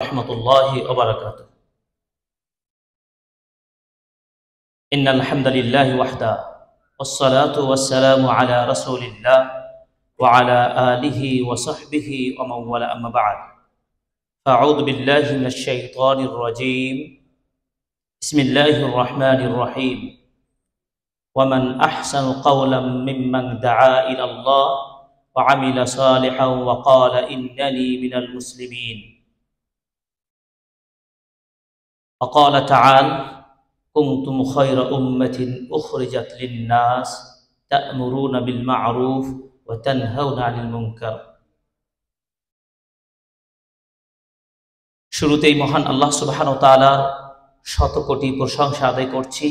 রহমতুল্লাহি ওয়া বারাকাতুহু। ইন্নাল হামদালিল্লাহি ওয়াহদা ওয়াসসালাতু ওয়াসসালামু আলা রাসূলিল্লাহ ওয়া আলা আলিহি ওয়া সাহবিহি ওয়া মান ওয়ালা, আম্মা বা'দ। আউযু বিল্লাহি মিনাশ শাইতানির রাজীম। বিসমিল্লাহির রাহমানির রহিম। ওয়া মান আহসানু কাওলাম মিম্মান দাআ ইলাল্লাহ ওয়া আমিলা সালিহান ওয়া ক্বালা ইন্নানি মিনাল মুসলিমিন। وقال تعالى كنتم خير أمة أخرجت للناس تأمرون بالمعروف وتنهون عن المنكر। শুরুতেই মহান আল্লাহ সুবহানাহু ওয়া তাআলার শত কোটি প্রশংসা আদায় করছি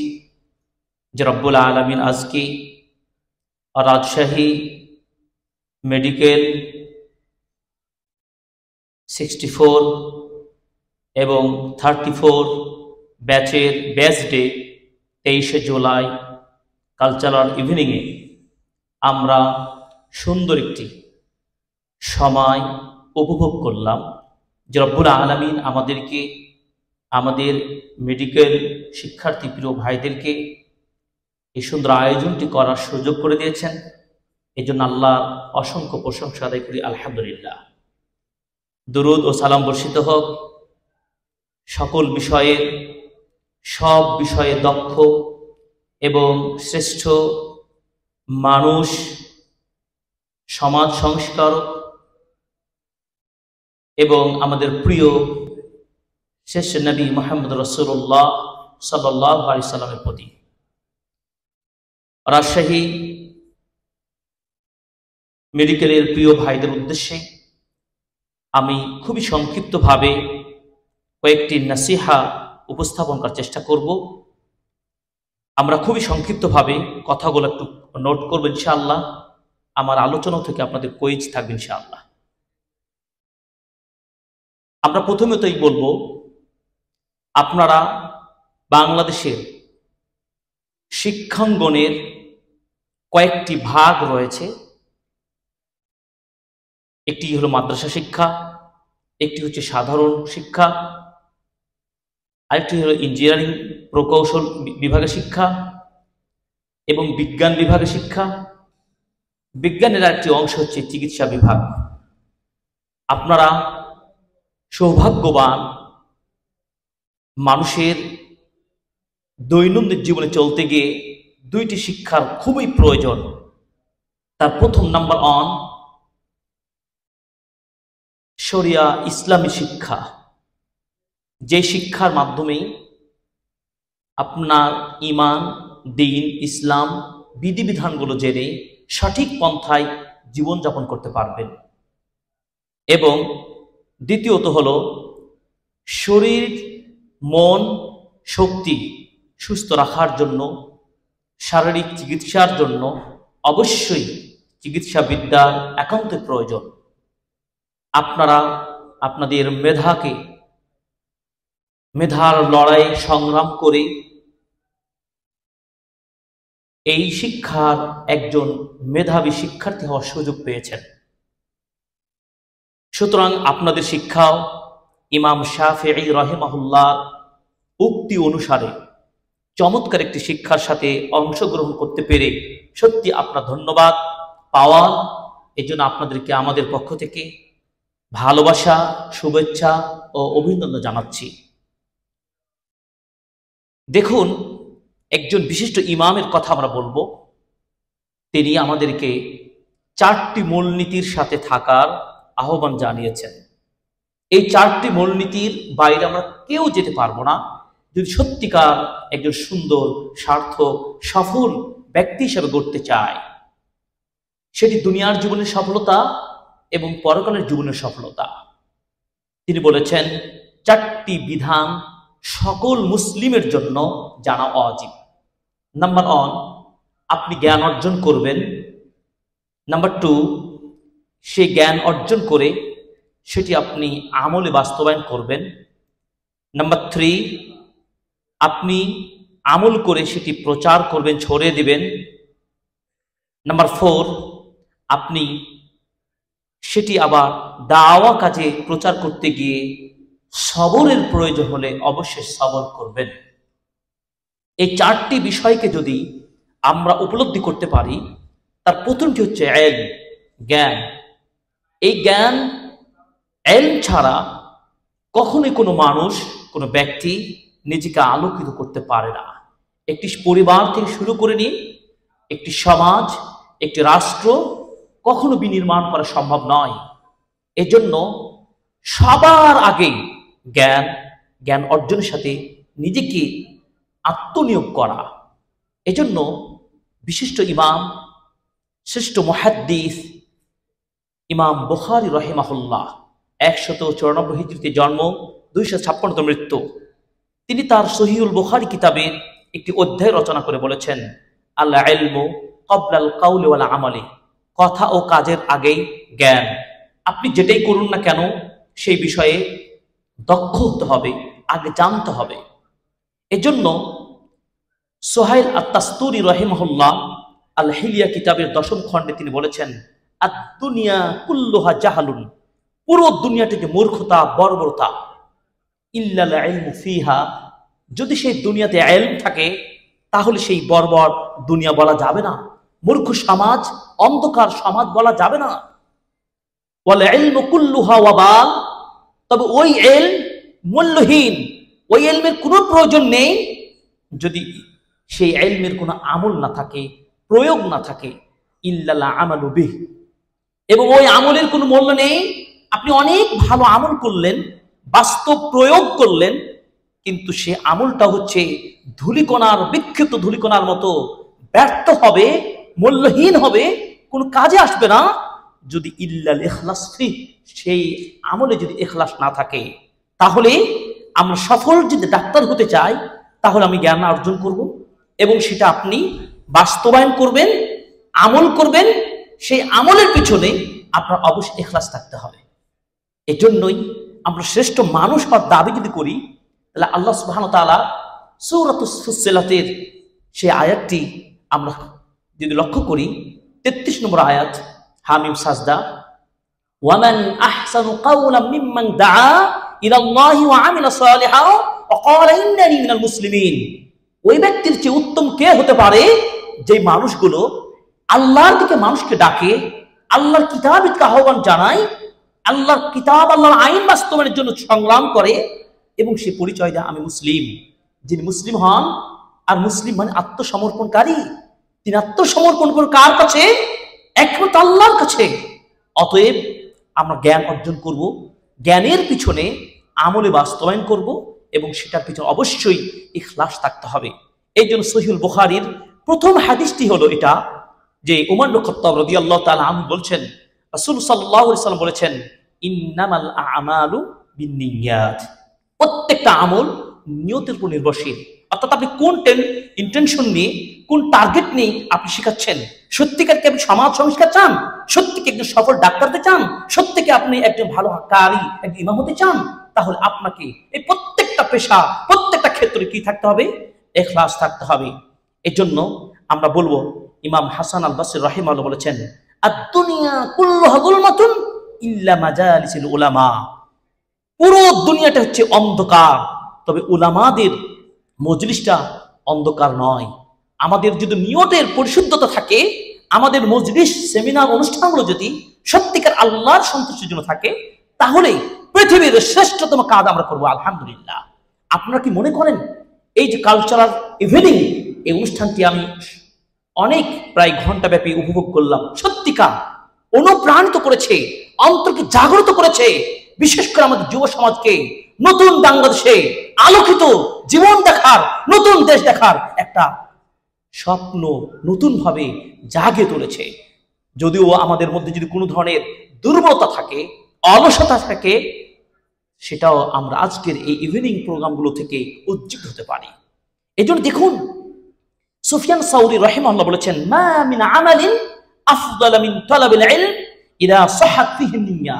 যে রব্বুল আলামিন আজকে রাজশাহী মেডিকেল 64 এবং 34 ব্যাচের ব্যাচ ডে 23শে জুলাই কালচারাল ইভিনিংয়ে আমরা সুন্দর একটি সময় উপভোগ করলাম যে রব্বুল আলামিন আমাদেরকে, আমাদের মেডিকেল শিক্ষার্থী প্রিয় ভাইদেরকে এই সুন্দর আয়োজনটি করার সুযোগ করে দিয়েছেন। এই জন্য আল্লাহর অসংখ্য প্রশংসা আদায় করি, আলহামদুলিল্লাহ। দুরুদ ও সালাম বর্ষিত হোক সকল বিষয়ে, সব বিষয়ে দক্ষ এবং শ্রেষ্ঠ মানুষ, সমাজ সংস্কারক এবং আমাদের প্রিয় শ্রেষ্ঠ নবী মুহাম্মদ রাসূলুল্লাহ সাল্লাল্লাহু আলাইহি সাল্লামের প্রতি। রাজশাহী মেডিকেলের প্রিয় ভাইদের উদ্দেশ্যে আমি খুবই সংক্ষিপ্তভাবে কয়েকটি নাসিহা উপস্থাপন করার চেষ্টা করব। আমরা খুবই সংক্ষিপ্তভাবে কথাগুলো একটু নোট করব ইনশাআল্লাহ। আমার আলোচনা থেকে আপনাদের কুইজ থাকবে ইনশাআল্লাহ। আমরা প্রথমেই বলবো, আপনারা বাংলাদেশের শিক্ষাঙ্গনের কয়েকটি ভাগ রয়েছে। একটি হলো মাদ্রাসা শিক্ষা, একটি হচ্ছে সাধারণ শিক্ষা, আরেকটি হলো ইঞ্জিনিয়ারিং প্রকৌশল বিভাগের শিক্ষা এবং বিজ্ঞান বিভাগের শিক্ষা। বিজ্ঞানের আরেকটি অংশ হচ্ছে চিকিৎসা বিভাগ। আপনারা সৌভাগ্যবান, মানুষের দৈনন্দিন জীবনে চলতে গিয়ে দুইটি শিক্ষার খুবই প্রয়োজন। তার প্রথম নাম্বার 1 শরিয়া ইসলামী শিক্ষা, যে শিক্ষার মাধ্যমে আপনার ঈমান, দ্বীন, ইসলাম বিধিবিধানগুলো জেনে সঠিক পন্থায় জীবনযাপন করতে পারবেন। এবং দ্বিতীয়ত হলো শরীর, মন, শক্তি সুস্থ রাখার জন্য, শারীরিক চিকিৎসার জন্য অবশ্যই চিকিৎসা বিদ্যার একান্ত প্রয়োজন। আপনারা আপনাদের মেধার লড়াই সংগ্রাম করে এই শিক্ষার একজন মেধাবী শিক্ষার্থী হওয়ার সুযোগ পেয়েছেন। সুতরাং আপনাদের শিক্ষাও ইমাম শাফিঈ রাহিমাহুল্লাহ উক্তি অনুসারে চমৎকার একটি শিক্ষার সাথে অংশগ্রহণ করতে পেরে সত্যি আপনার ধন্যবাদ পাওয়া। এই জন্য আপনাদেরকে আমাদের পক্ষ থেকে ভালোবাসা, শুভেচ্ছা ও অভিনন্দন জানাচ্ছি। দেখুন, একজন বিশিষ্ট ইমামের কথা আমরা বলবো। তিনি আমাদেরকে 4টি মূলনীতির সাথে থাকার আহ্বান জানিয়েছেন। এই 4টি মূলনীতির বাইরে আমরা কেউ যেতে পারবো না যদি সত্যিকার একজন সুন্দর, সার্থক, সফল ব্যক্তি হিসেবে গড়তে চায়। সেটি দুনিয়ার জীবনের সফলতা এবং পরকালের জীবনের সফলতা। তিনি বলেছেন 4টি বিধান সকল মুসলিমের জন্য জানা ওয়াজিব। নাম্বার 1, আপনি জ্ঞান অর্জন করবেন। নাম্বার 2, সেই জ্ঞান অর্জন করে সেটি আপনি আমলে বাস্তবায়ন করবেন। নাম্বার 3, আপনি আমল করে সেটি প্রচার করবেন, ছড়িয়ে দিবেন। নাম্বার 4, আপনি সেটি আবার দাওয়া কাজে প্রচার করতে গিয়ে সবরের প্রয়োজন হলে অবশ্যই সবর করবেন। এই চারটি বিষয়কে যদি আমরা উপলব্ধি করতে পারি, তার প্রথমটি হচ্ছে ইলম, জ্ঞান। এই জ্ঞান, ইলম ছাড়া কখনোই কোনো মানুষ, কোনো ব্যক্তি নিজেকে আলোকিত করতে পারে না। একটি পরিবার থেকে শুরু করে নিয়ে একটি সমাজ, একটি রাষ্ট্র কখনো বিনির্মাণ করা সম্ভব নয়। এজন্য সবার আগে জ্ঞান, জ্ঞান অর্জনের সাথে নিজেকে আত্মনিয়োগ করা। এজন্য বিশিষ্ট ইমাম, শ্রেষ্ঠ মুহাদ্দিস ইমাম বুখারী রাহিমাহুল্লাহ ১৯৪ হিজরিতে জন্ম, ২৫৬ মৃত্যু। তিনি তার সহিহুল বুখারী কিতাবের একটি অধ্যায় রচনা করে বলেছেন, আল ইলমু ক্বাবলাল কাউলি ওয়াল আমালি, কথা ও কাজের আগেই জ্ঞান। আপনি যেটাই করুন না কেন সেই বিষয়ে দক্ষ হতে হবে, আগে জানতে হবে। এজন্য সোহাইল আত-তাস্তুরী রাহিমাহুল্লাহ আল হিলিয়া কিতাবের ১০ম খণ্ডে তিনি বলেছেন, আদ-দুনিয়া কুল্লুহা জাহালুন, পুরো দুনিয়াটা যে মূর্খতা, বর্বরতা। ইল্লাল ইলমু ফিহা, যদি সেই দুনিয়াতে ইলম থাকে তাহলে সেই বর্বর দুনিয়া বলা যাবে না, মূর্খ সমাজ, অন্ধকার সমাজ বলা যাবে না। ওয়াল ইলমু কুল্লুহা ওয়াবাল, তবে ওই ইলম মূল্যহীন, ওই ইলমের কোনো প্রয়োজন নেই যদি সেই ইলমের কোনো আমল না থাকে, প্রয়োগ না থাকে। ইল্লাল আমালু বিহ, এবং ওই আমলের কোনো মূল্য নেই। আপনি অনেক ভালো আমল করলেন, বাস্তব প্রয়োগ করলেন, কিন্তু সে আমলটা হচ্ছে ধূলিকণার, বিক্ষিপ্ত ধূলিকণার মতো ব্যর্থ হবে, মূল্যহীন হবে, কোনো কাজে আসবে না যদি ইল্লাল ইখলাস ফি, সেই আমলে যদি ইখলাস না থাকে। তাহলে আমরা সফল যদি ডাক্তার হতে চাই, তাহলে আমি জ্ঞান অর্জন করব এবং সেটা আপনি বাস্তবায়ন করবেন, আমল করবেন। সেই আমলের পিছনে আপনার অবশ্যই ইখলাস থাকতে হবে। এজন্যই আমরা শ্রেষ্ঠ মানুষ হওয়ার দাবি যদি করি, তাহলে আল্লাহ সুবহানাহু ওয়া তাআলা সূরাতুস ফুসসিলাতের সেই আয়াতটি আমরা যদি লক্ষ্য করি, ৩৩ নম্বর আয়াত, হামিম সাজদা, ওয়ামান আহসানু কাওলাম মিম্মান দাআ ইলাল্লাহি ওয়া আমিলা সালিহান ওয়া ক্বালা ইন্নানি মিনাল মুসলিমিন। ওই ব্যক্তির চেয়ে উত্তম কে হতে পারে যে মানুষগুলো আল্লাহর দিকে মানুষকে ডাকে, আল্লাহর কিতাবের আহ্বান জানায়, আল্লাহর কিতাব, আল্লাহর আইন বাস্তবায়নের জন্য সংগ্রাম করে এবং সে পরিচয় দেয় আমি মুসলিম। যিনি মুসলিম হন, আর মুসলিম মানে আত্মসমর্পণকারী, তিনি আত্মসমর্পণ করে কার কাছে? একমাত্র আল্লাহর কাছে। অতএব আমরা জ্ঞান অর্জন করব, জ্ঞানের পিছনে আমলে বাস্তবায়ন করব এবং সেটার পিছনে অবশ্যই ইখলাস থাকতে হবে। এই জন্য সহিহুল বুখারীর প্রথম হাদিসটি হলো এটা, যে উমর ইবনে খাত্তাব রাদিয়াল্লাহু তাআলা আনহু বলছেন, রাসূল সাল্লাল্লাহু আলাইহি ওয়াসাল্লাম বলেছেন, ইন্নামাল আ'মালু বিন্নিয়াত, প্রত্যেকটা আমল নিয়তের উপর নির্ভরশীল। অর্থাৎ আপনি কোন ইন্টেনশন নিয়ে, কোন টার্গেট নিয়ে আপনি শেখাচ্ছেন। সত্যিকার কি আপনি সমাজ সংস্কার চান? সত্যিকে একজন সফল ডাক্তার হতে চান? সত্যিকে আপনি একজন ভালো কারি, একজন ইমাম হতে চান? তাহলে আপনাকে এই প্রত্যেকটা পেশা, প্রত্যেকটা ক্ষেত্রে কি থাকতে হবে? ইখলাস থাকতে হবে। এজন্য আমরা বলবো, ইমাম হাসান আল বসরি রাহিমাহুল্লাহ বলেছেন, আদ-দুনিয়া কুল্লুহা যুলমাতুন ইল্লা মাজালিসুল উলামা, পুরো দুনিয়াটা হচ্ছে অন্ধকার, তবে উলামাদের মজলিসটা অন্ধকার নয়। আমাদের যদি নিয়তের পরিশুদ্ধতা থাকে, আমাদের মজলিস, সেমিনার, অনুষ্ঠানগুলো যদি সত্যিকার আল্লাহর সন্তুষ্টির জন্য থাকে, তাহলে পৃথিবীর শ্রেষ্ঠতম কাজ আমরা করবো আলহামদুলিল্লাহ। আপনারা কি মনে করেন এই যে কালচারাল ইভেনিং, এই অনুষ্ঠানটি আমি অনেক প্রায় ঘন্টা ব্যাপী উপভোগ করলাম, সত্যিকার অনুপ্রাণিত করেছে, অন্তরকে জাগ্রত করেছে, বিশেষ করে আমাদের যুব সমাজকে নতুন বাংলাদেশে আলোকিত জীবন দেখার, নতুন দেশ দেখার একটা স্বপ্ন নতুন ভাবে জাগে তুলেছে। যদিও আমাদের মধ্যে যদি কোনো ধরনের দুর্বলতা থাকে, অলসতা থাকে, সেটাও আমরা আজকের এই ইভিনিং প্রোগ্রামগুলো থেকে উজ্জীবিত হতে পারি। এজন্য দেখুন, সুফিয়ান সাউরি রাহিমাহুল্লাহ বলেছেন, মা মিন আমালিন আফদাল মিন তালাবিল ইলম ইযা সাহাত ফিহি নিয়্যা,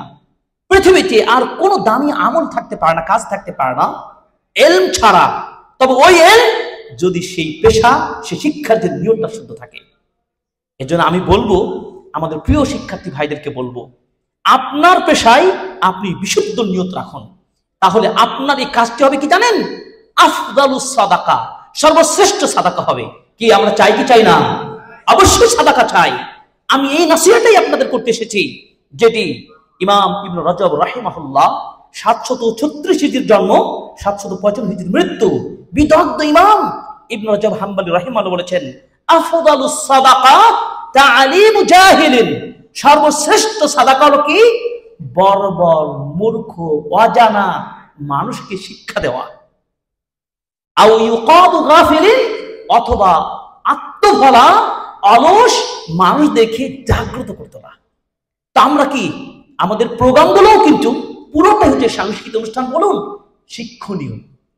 পৃথিবীতে আর কোনো দামি আমল থাকতে পারে না, কাজ থাকতে পারে না ইলম ছাড়া, তবে ওই ইলম যদি সেই পেশা, সেই শিক্ষার্থীর নিয়তটা শুদ্ধ থাকে। এজন্য আমি বলবো, আমাদের প্রিয় শিক্ষার্থী ভাইদেরকে বলবো, আপনার পেশায় আপনি বিশুদ্ধ নিয়ত রাখুন, তাহলে আপনার এই কাজটি হবে কি জানেন? আফদালুস সাদাকা, সর্বশ্রেষ্ঠ সাদাকা হবে। কি আমরা চাই কি চাই না? অবশ্যই সাদাকা চাই। আমি এই নসিহতটাই আপনাদের করতে এসেছি, যেটি ইমাম ইবনে রজব রাহিমাহুল্লাহ 736 হিজরির জন্ম, 755 হিজরির মৃত্যু, বিদগ্ধ ইমাম ইবনে রজব হাম্বলি রাহিমাহুল্লাহ বলেছেন, আফদালুস সাদাকা তা'লিমু জাহিলিন, সর্বশ্রেষ্ঠ সাদাকা হলো কি? বর্বর, মূর্খ, অজানা মানুষকে শিক্ষা দেওয়া। আও ইউকাদু গাফিলিন, অথবা আত্মভোলা অলস মানুষ দেখে জাগ্রত করতে না। তা আমরা কি আমাদের প্রোগ্রামগুলোও কিন্তু পুরোটাই হচ্ছে সাংস্কৃতিক অনুষ্ঠান বলুন, শিক্ষণীয়।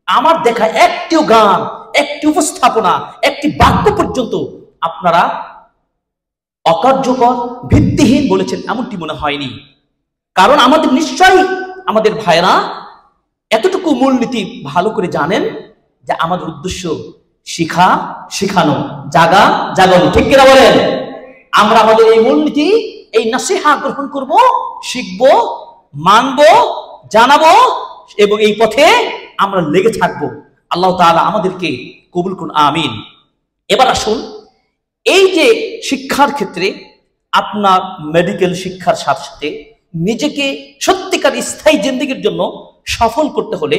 আমার দেখা একটিও গান, একটি উপস্থাপনা, একটি বাক্য পর্যন্ত আপনারা অকার্যকর, ভিত্তিহীন বলেছেন এমনটি মনে হয়নি। কারণ আমাদের নিশ্চয়ই আমাদের ভাইরা এতটুকু মূলনীতি ভালো করে জানেন যে আমাদের উদ্দেশ্য শিখা, শিখানো, জাগা, জাগানো। ঠিক কিনা বলেন? আমরা আমাদের এই মূলনীতি, এই নসিহা গ্রহণ করব, শিখব, মানব, জানাবো এবং এই পথে আমরা লেগে থাকবো। আল্লাহ তাআলা আমাদেরকে কবুল করুন, আমিন। এবার আসুন, এই যে শিক্ষার ক্ষেত্রে আপনার মেডিকেল শিক্ষার সাথে সাথে নিজেকে সত্যিকার স্থায়ী জিন্দেগির জন্য সফল করতে হলে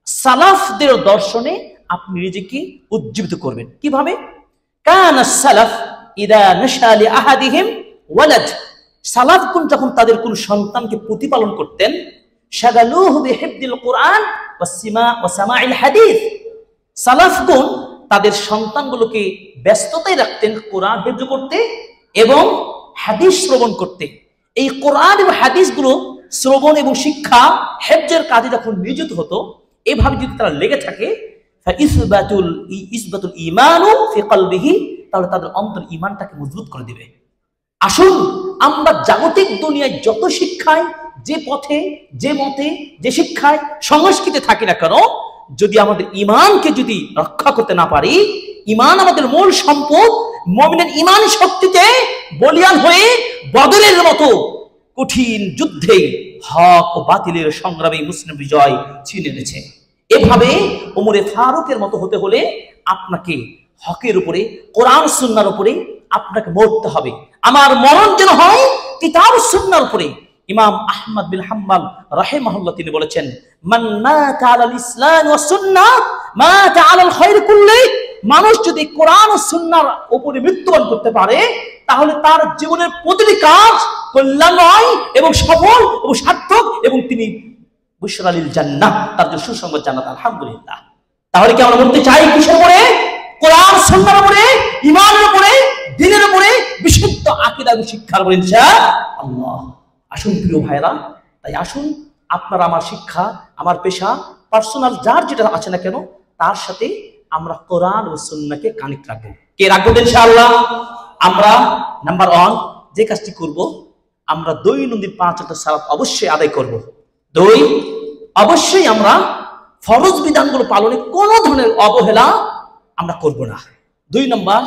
সালাফদের দর্শনে আপনি নিজেকে উজ্জীবিত করবেন। কিভাবে? কানা সালাফ ইদা নাশা লি আহাদিহিম ওয়ালাদ, সালাফগণ যখন তাদের কোন সন্তানকে প্রতিপালন করতেন, শাগালুহু বিহিফযিল কুরআন ওয়া সামাইল হাদিস, সালাফগণ তাদের সন্তানগুলোকে ব্যস্ততায় রাখতেন কোরআন হিফজ করতে এবং হাদিস শ্রবণ করতে। এই কোরআন এবং হাদিসগুলো শ্রবণ এবং শিক্ষা হিফজের কাজে যখন নিয়োজিত হতো, এভাবে যদি তারা লেগে থাকে, ইসবাতুল ঈমানু ফি কলবিহি, তাহলে তাদের অন্তর ঈমানটাকে মজবুত করে দিবে। আসুন, আমরা জাগতিক দুনিয়ায় যত শিক্ষায়, যে পথে, যে মতে, যে শিক্ষায়, সংস্কৃতি থাকি না কেন, যদি আমাদের ঈমানকে যদি রক্ষা করতে না পারি, ঈমান আমাদের মূল সম্পদ, মুমিনের ঈমান শক্তিতে বলিয়ান হয়ে বদরের মতো কঠিন যুদ্ধে হক ও বাতিলের সংগ্রামে মুসলিম বিজয় ছিনিয়ে এনেছে। এভাবে ওমরে ফারুকের মতো হতে হলে আপনাকে হকের উপরে, কোরআন সুন্নাহর উপরে আপনাকে মরতে হবে। আমার মরণ যেন হয় কিতাব সুন্নাহর উপরে। ইমাম আহমদ বিন হাম্বল রাহিমাহুল্লাহ তিনি বলেছেন, মান মাতা আলাল ইসলাম ওয়াস সুন্নাহ মাতা আলাল খায়র কুল্লি, মানুষ যদি কোরআন ও সুন্নাহর উপরে মৃত্যুবরণ করতে পারে, তাহলে তার জীবনের প্রতিটি কাজ কল্যাণময় এবং সফল এবং সার্থক, এবং তিনি বুশরা লিল জান্নাহ, তার যে সুসংবাদ জান্নাত। আলহামদুলিল্লাহ। তাহলে কি আমরা মরতে চাই কিসের উপরে? কোরআন সুন্নাহর উপরে, ঈমানের উপরে, দ্বীনের উপরে, বিশুদ্ধ আকীদা এবং শিক্ষার উপরে ইনশাআল্লাহ। আসুন প্রিয় ভাইরা, তাই আসুন আপনার আমার শিক্ষা, আমার পেশা, পার্সোনাল যার যেটা আছে না কেন, তার সাথে আমরা কোরআন ও সুন্নাহকে কানেক্ট রাখবো। কে রাখবো ইনশাআল্লাহ? আমরা নাম্বার 1 যে কাজটি করব, আমরা দৈনন্দিন 5 ওয়াক্ত সালাত অবশ্যই আদায় করব। 2, অবশ্যই আমরা ফরজ বিধানগুলো পালনে কোনো ধরনের অবহেলা আমরা করব না। 2 নম্বর,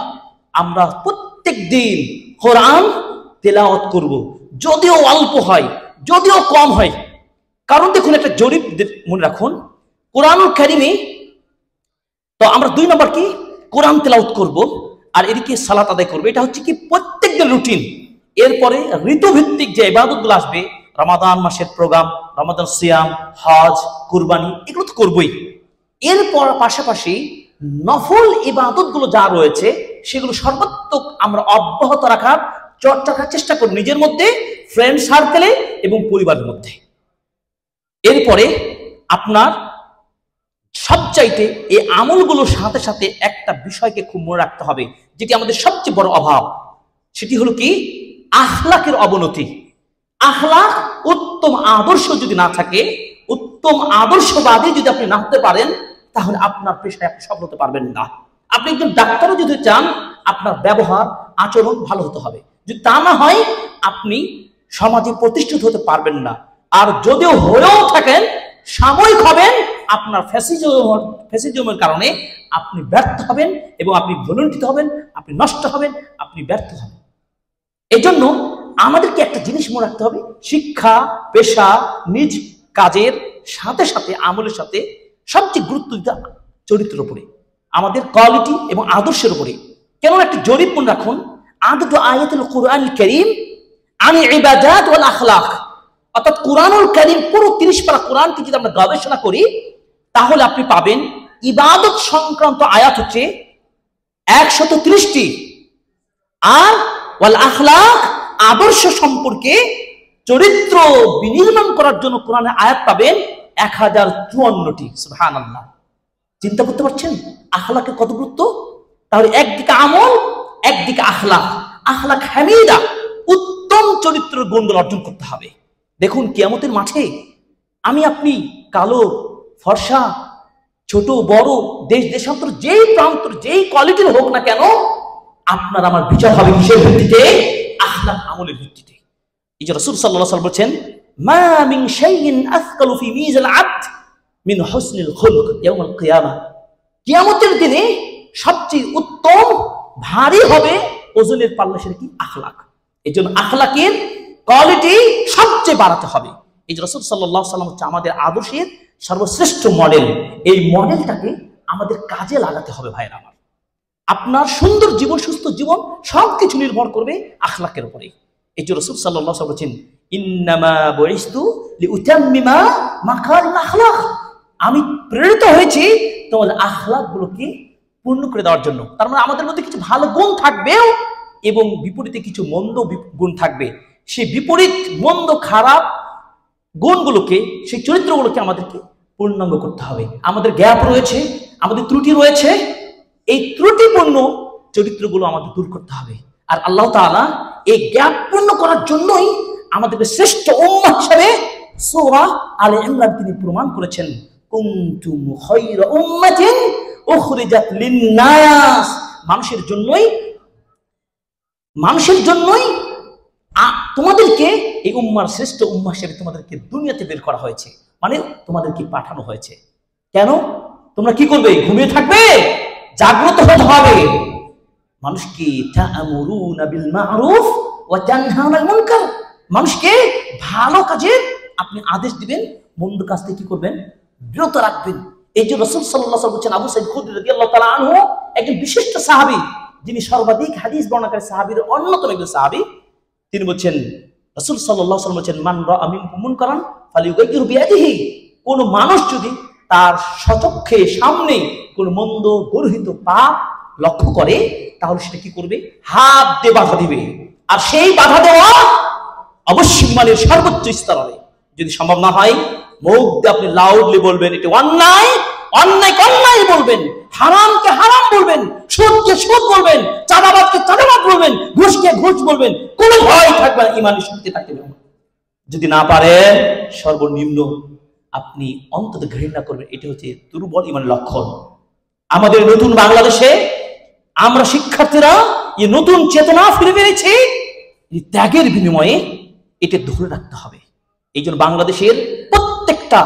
আমরা প্রত্যেক দিন কোরআন তেলাওয়াত করব, যদিও অল্প হয়, যদিও কম হয়। কারণ দেখুন, একটা জরিপ মনে রাখুন, কোরআনুল কারীমে তো আমরা 2 নম্বর কি কোরআন তেলাওয়াত করব, আর এদিকে সালাত আদায় করব। এটা হচ্ছে কি প্রত্যেক দিন রুটিন। এরপরে ঋতুভিত্তিক যে ইবাদতগুলো আসবে, রমাদান মাসের প্রোগ্রাম, রমাদান সিয়াম, হজ, কুরবানি, এগুলো তো করবই। এরপর পাশাপাশি নফল ইবাদতগুলো যা রয়েছে, সেগুলো সর্বাত্মক আমরা অব্যাহত রাখার চর্চা করার চেষ্টা করি, নিজের মধ্যে, ফ্রেন্ড সার্কেলে এবং পরিবারের মধ্যে। এরপরে আপনার সবচাইতে এই আমলগুলোর সাথে সাথে একটা বিষয়কে খুব মনে রাখতে হবে, যেটি আমাদের সবচেয়ে বড় অভাব। সেটি হলো কি? আখলাকের অবনতি। আখলাক, উত্তম আদর্শ যদি না থাকে, উত্তম আদর্শবাদী যদি আপনি না হতে পারেন, তাহলে আপনার পেশায় আপনি সফল হতে পারবেন না। আপনি একজন ডাক্তারও যদি চান, আপনার ব্যবহার, আচরণ ভালো হতে হবে। যদি তা না হয়, আপনি সমাজে প্রতিষ্ঠিত হতে পারবেন না। আর যদিও হয়েও থাকেন, সাময়িক হবেন, আপনার ফ্যাসিজমের কারণে আপনি ব্যর্থ হবেন এবং আপনি ভুলুণ্ঠিত হবেন, আপনি নষ্ট হবেন, আপনি ব্যর্থ হবেন। এজন্য আমাদেরকে একটা জিনিস মনে রাখতে হবে, শিক্ষা, পেশা, নিজ কাজের সাথে সাথে আমলের সাথে সবচেয়ে গুরুত্ব দিতে চরিত্রের উপরে, আমাদের কোয়ালিটি এবং আদর্শের উপরে। কেন একটা জরিপ মনে রাখুন, আদদু আয়াতুল কুরআনুল কারীম আন ইবাদাত ওয়াল আখলাক, অর্থাৎ কুরআনুল কারীম পুরো 30 পারা কোরআনকে যদি আমরা গবেষণা করি তাহলে আপনি পাবেন ইবাদত সংক্রান্ত আয়াত হচ্ছে 130টি, আর ওয়াল আখলাক আদর্শ সম্পর্কে চরিত্র বিনির্মাণ করার জন্য কোরআনের আয়াত পাবেন 1054টি। সুবহানাল্লাহ, চিন্তা করতে পারছেন আখলাকের কত গুরুত্ব? তাহলে একদিকে আমল, একদিকে আখলাক, আখলাক হামিদা, উত্তম চরিত্রের গুণগুলো অর্জন করতে হবে। দেখুন কিয়ামতের মাঠে আমি আপনি কালো ফর্সা ছোট বড় দেশ দেশান্তর যেই প্রান্তর যেই কোয়ালিটির হোক না কেন, আপনার আমার বিচার হবে কিসের ভিত্তিতে? আখলাক আমলের ভিত্তিতে। এই যে রাসূল সাল্লাল্লাহু আলাইহি ওয়াসাল্লাম বলেছেন, মা মিন শাইইন আসকালু ফি মিজাল আবদ মিন হুসনিল খুলক ইয়াউমাল কিয়ামা। কিয়ামতের দিনে সবচেয়ে উত্তম ভারী হবে ওজনের পাল্লা সেটা কি? আখলাক। এই জন্য আখলাকের কোয়ালিটি সবচেয়ে বাড়াতে হবে। এই যে রাসূল সাল্লাল্লাহু আলাইহি ওয়াসাল্লাম হচ্ছে আমাদের আদর্শের সর্বশ্রেষ্ঠ মডেল। এই মডেলটাকে আমাদের কাজে লাগাতে হবে ভাইয়েরা আমার। আপনার সুন্দর জীবন, সুস্থ জীবন সবকিছু নির্ভর করবে আখলাকের উপরে। এই যে রাসূল সাল্লাল্লাহু আলাইহি ওয়াসাল্লাম বলেছেন, ইন্নামা বুইস্তু লিউতাম্মিমা মাকারিম আখলাক, আমি প্রেরিত হয়েছি তোমাদের আখলাকগুলোকে পূর্ণ করে দেওয়ার জন্য। তার মানে আমাদের মধ্যে কিছু ভালো গুণ থাকবেও এবং বিপরীতে কিছু মন্দ গুণ থাকবে। সেই বিপরীত মন্দ খারাপ গুণগুলোকে, সেই চরিত্রগুলোকে আমাদেরকে পূর্ণাঙ্গ করতে হবে। আমাদের গ্যাপ রয়েছে, আমাদের ত্রুটি রয়েছে, এই ত্রুটিপূর্ণ চরিত্রগুলো আমাদের দূর করতে হবে। আর আল্লাহ তাআলা এই গ্যাপ পূর্ণ করার জন্যই আমাদেরকে শ্রেষ্ঠ উম্মাহ হিসেবে সূরা আলে ইমরান তিনি প্রমাণ করেছেন, কুনতুম খায়রা উম্মাতিন উখরিজাত লিন-নাস, মানুষের জন্যই তোমাদেরকে এই উম্মার শ্রেষ্ঠ উম্মাহ হিসেবে তোমাদেরকে দুনিয়াতে বের করা হয়েছে, মানে তোমাদেরকে পাঠানো হয়েছে। কেন? তোমরা কি করবে? ঘুমিয়ে থাকবে? জাগ্রত হতে হবে। মানুষকে তা'মুরুনা বিল মা'রুফ ওয়া তানহাউনা আনিল মুনকার, মানুষকে ভালো কাজের আপনি আদেশ দিবেন, মন্দ কাজ থেকে কি করবেন? বিরত রাখবেন। এই যে রাসূল সাল্লাল্লাহু আলাইহি ওয়াসাল্লাম বলেছেন, আবু সাঈদ খুদরি রাদিয়াল্লাহু তাআলা আনহু একজন বিশিষ্ট সাহাবী, যিনি সর্বাধিক হাদিস বর্ণনাকারী সাহাবীর অন্যতম একজন সাহাবী। তিনি বলছেন, রাসূল সাল্লাল্লাহু আলাইহি ওয়াসাল্লাম বলেছেন, মান রাআ মিনকুম মুনকারান ফালিয়ুগাইয়িরহু বিয়াদিহি, কোন মানুষ যদি তার স্বচক্ষে সামনে কোন মন্দ গর্হিত পাপ লক্ষ্য করে তাহলে সেটা কি করবে? হাত দিয়ে বাধা দিবে। আর সেই বাধা দেওয়া অবশ্যই মানের সর্বোচ্চ স্তরে। যদি সম্ভব না হয় মুখ দিয়ে আপনি লাউডলি বলবেন এটা অন্যায়, অন্যায়কে অন্যায় বলবেন, হারামকে হারাম বলবেন, সুদকে সুদ বলবেন, চাঁদাবাজকে চাঁদাবাজ বলবেন, ঘুষকে ঘুষ বলবেন, কোনো ভয় থাকবে না, ইমানের শক্তি থাকবে না। যদি না পারেন সর্বনিম্ন আপনি অন্তত ঘৃণা করবেন। এটি হচ্ছে দুর্বল ইমানের লক্ষণ। আমাদের নতুন বাংলাদেশে আমরা শিক্ষার্থীরা এই নতুন চেতনা ফিরে পেয়েছি, ত্যাগের বিনিময়ে এটা ধরে রাখতে হবে। এই জন্য বাংলাদেশের প্রত্যেকটা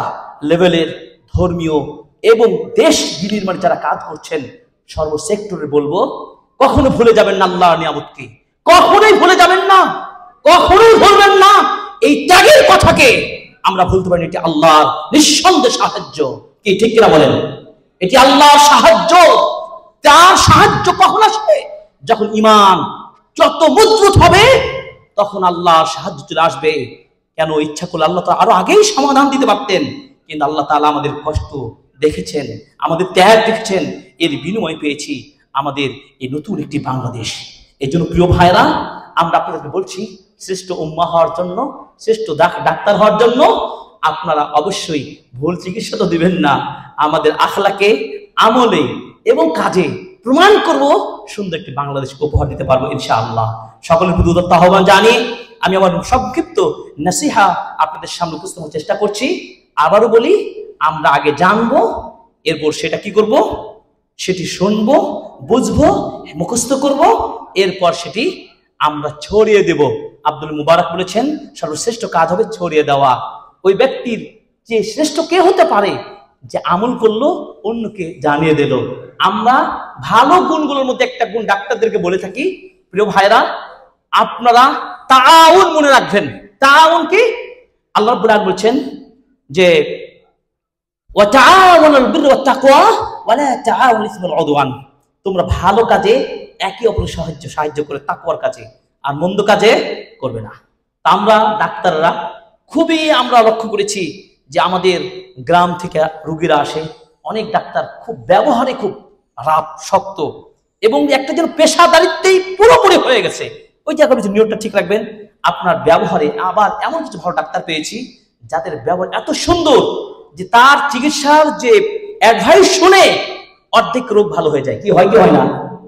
লেভেলের ধর্মীয় এবং দেশ বিনির্মাণে যারা কাজ করছেন সর্বসেক্টরে বলবো, কখনো ভুলে যাবেন না আল্লাহর নিয়ামতকে, কখনোই ভুলে যাবেন না, কখনোই ভুলবেন না এই ত্যাগের কথাকে। আমরা ভুলতে পারি এটি আল্লাহর নিঃসন্দেহ সাহায্য। কি ঠিক কিনা বলেন? এটি আল্লাহর সাহায্য। তার সাহায্য কখন আসবে? যখন ঈমান যত মজবুত হবে তখন আল্লাহর সাহায্য চলে আসবে। কেন? ইচ্ছা করলে আল্লাহ তাআলা আরো আগেই সমাধান দিতে পারতেন, কিন্তু আল্লাহ তাআলা আমাদের কষ্ট দেখেছেন, আমাদের ত্যাগ দেখেছেন, এর বিনিময় পেয়েছি আমাদের এই নতুন একটি বাংলাদেশ। এই জন্য প্রিয় ভাইরা, আমরা আপনাদেরকে বলছি, শ্রেষ্ঠ উম্মাহ হওয়ার জন্য, শ্রেষ্ঠ ডাক্তার হওয়ার জন্য আপনারা অবশ্যই ভুল চিকিৎসা তো দিবেন না, আমাদের আখলাকে, আমলে এবং কাজে প্রমাণ করব সুন্দর একটি বাংলাদেশ উপহার দিতে পারবো ইনশাআল্লাহ। সকলের প্রতি উদাত্ত আহ্বান জানিয়ে আমি আমার সংক্ষিপ্ত নসিহা আপনাদের সামনে উপস্থাপনের চেষ্টা করছি। আবারও বলি, আমরা আগে জানবো, এরপর সেটা কি করব? সেটি শুনবো, বুঝবো, মুখস্থ করব, এরপর সেটি আমরা ছড়িয়ে দেব। আব্দুল মুবারক বলেছেন, সর্বশ্রেষ্ঠ কাজ হবে ছড়িয়ে দেওয়া। ওই ব্যক্তির যে শ্রেষ্ঠ কে হতে পারে? যে আমল করলো, অন্যকে জানিয়ে দিল। আমরা ভালো গুণগুলোর মধ্যে একটা গুণ ডাক্তারদেরকে বলে থাকি, প্রিয় ভাইরা আপনারা তাআউন মনে রাখবেন। তাআউন কি? আল্লাহ রাব্বুল আলামিন বলেছেন যে ওয়া তাআওয়ানুল বিররি ওয়াত তাকওয়া ওয়া লা তাআওয়ানুল ইসমি ওয়াল উদওয়ান। তোমরা ভালো কাজে একে অপরের সাহায্য করে তাকওয়ার কাজে, আর মন্দ কাজে করবে না। তা আমরা ডাক্তাররা খুবই আমরা লক্ষ্য করেছি যে আমাদের গ্রাম থেকে রোগীরা আসে, অনেক ডাক্তার খুব ব্যবহারে খুব রাপ শক্ত, এবং একটা যেন পেশাদারিত্বেই পুরোপুরি হয়ে গেছে। ওই যে আপনি নিয়মটা ঠিক রাখবেন আপনার ব্যবহারে। আবার এমন কিছু ভালো ডাক্তার পেয়েছি যাদের ব্যবহার এত সুন্দর যে তার চিকিৎসার যে অ্যাডভাইস শুনে অর্ধেক রোগ ভালো হয়ে যায়। কি হয় কি হয় না?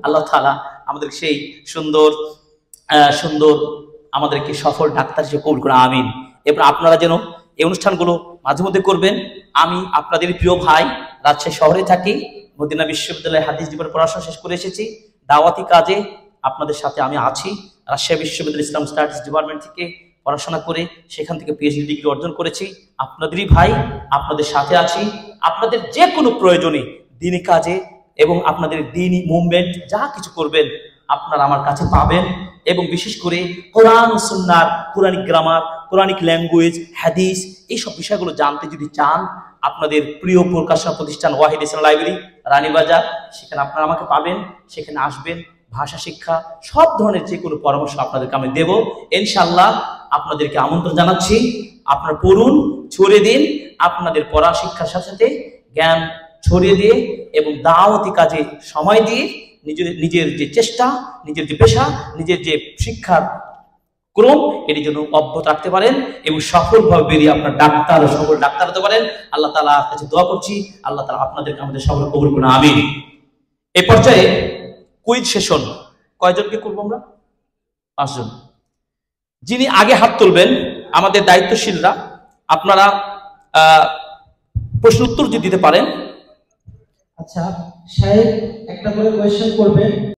আল্লাহ তাআলা আমাদের সেই সুন্দর সুন্দর আমাদেরকে সফল ডাক্তার হিসেবে কবুল করে, আমিন। এবার আপনারা যেন এই অনুষ্ঠানগুলো মাঝে মধ্যে করবেন। আমি আপনাদের প্রিয় ভাই, রাজশাহী শহরে থাকি, মদিনা বিশ্ববিদ্যালয়ে হাদিস জীবনে পড়াশোনা শেষ করে এসেছি। দাওয়াতি কাজে আপনাদের সাথে আমি আছি। রাজশাহী বিশ্ববিদ্যালয় ইসলাম স্টাডিজ ডিপার্টমেন্ট থেকে পড়াশোনা করে সেখান থেকে পিএইচডি ডিগ্রি অর্জন করেছি। আপনাদেরই ভাই, আপনাদের সাথে আছি। আপনাদের যে কোনো প্রয়োজনে দিনী কাজে এবং আপনাদের দিনী মুভমেন্ট যা কিছু করবেন আপনারা আমার কাছে পাবেন। এবং বিশেষ করে কোরআন ও সুন্নাহর কোরআনিক গ্রামার, কোরআনিক ল্যাঙ্গুয়েজ, হাদিস, এইসব বিষয়গুলো জানতে যদি চান, আপনাদের প্রিয় প্রকাশনা প্রতিষ্ঠান ওয়াহিদ ইসলাম লাইব্রেরি, রানীবাজার, সেখানে আপনারা আমাকে পাবেন। সেখানে আসবেন, ভাষা শিক্ষা সব ধরনের যে কোনো পরামর্শ আপনাদেরকে আমি দেব ইনশাআল্লাহ। আপনাদেরকে আমন্ত্রণ জানাচ্ছি, আপনারা পড়ুন, ছড়িয়ে দিন, আপনাদের পড়া শিক্ষার সাথে সাথে জ্ঞান ছড়িয়ে দিয়ে এবং দাওয়াতি কাজে সময় দিয়ে নিজের যে চেষ্টা, নিজের যে পেশা, নিজের যে শিক্ষার ক্রম, এটি যেন অব্যাহত রাখতে পারেন এবং সফলভাবে বেরিয়ে আপনার ডাক্তার ও সফল ডাক্তার হতে পারেন। আল্লাহ তাআলার কাছে দোয়া করছি, আল্লাহ তাআলা আপনাদেরকে আমাদের সফল কবুল করুন, আমিন। এই পর্যায়ে কুইজ সেশন কয়জনকে করবো আমরা? 5 জন। যিনি আগে হাত তুলবেন আমাদের দায়িত্বশীলরা, আপনারা প্রশ্ন উত্তর দিতে পারেন। আচ্ছা, সাহেব একটা করে কোয়েশ্চেন করবেন।